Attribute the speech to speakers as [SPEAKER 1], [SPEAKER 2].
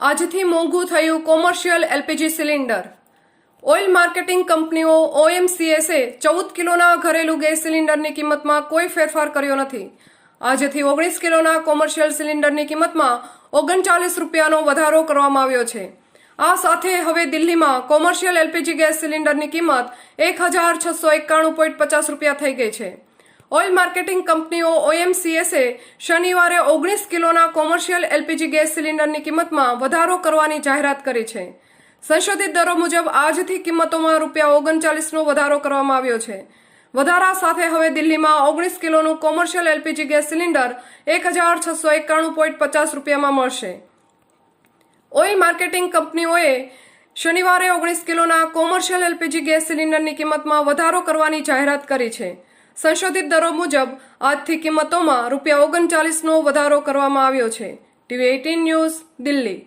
[SPEAKER 1] આજથી મોંઘું થયું commercial LPG cylinder. Oil marketing કંપનીઓ OMCSએ 14 કિલોના ઘરેલું ગેસ સિલિન્ડરની કિંમતમાં કોઈ ફેરફાર કર્યો નથી। આજથી 19 કિલોના કોમર્શિયલ સિલિન્ડરની કિંમતમાં 39 રૂપિયાનો વધારો કરવામાં આવ્યો છે। આ સાથે હવે દિલ્હીમાં કોમર્શિયલ એલપીજી ગેસ સિલિન્ડરની કિંમત 1691.50 રૂપિયા થઈ ગઈ છે। ઓઇલ માર્કેટિંગ કંપનીઓ OMCSએ શનિવારે 19 કિલોના કોમર્શિયલ એલપીજી ગેસ સિલિન્ડરની કિંમતમાં વધારો કરવાની જાહેરાત કરી છે। સંશોધિત દરો મુજબ આજથી કિંમતોમાં ₹39નો વધારો કરવામાં આવ્યો છે। વધારા સાથે હવે દિલ્હીમાં 19 કિલોનું કોમર્શિયલ એલપીજી ગેસ સિલિન્ડર 1691.50 રૂપિયામાં મળશે। ઓઇલ માર્કેટિંગ કંપનીઓએ શનિવારે 19 કિલોના કોમર્શિયલ એલપીજી ગેસ સિલિન્ડરની કિંમતમાં વધારો કરવાની જાહેરાત કરી છે। સંશોધિત દરો મુજબ આજથી કિંમતોમાં ₹39નો વધારો કરવામાં આવ્યો છે। TV18 news, Delhi.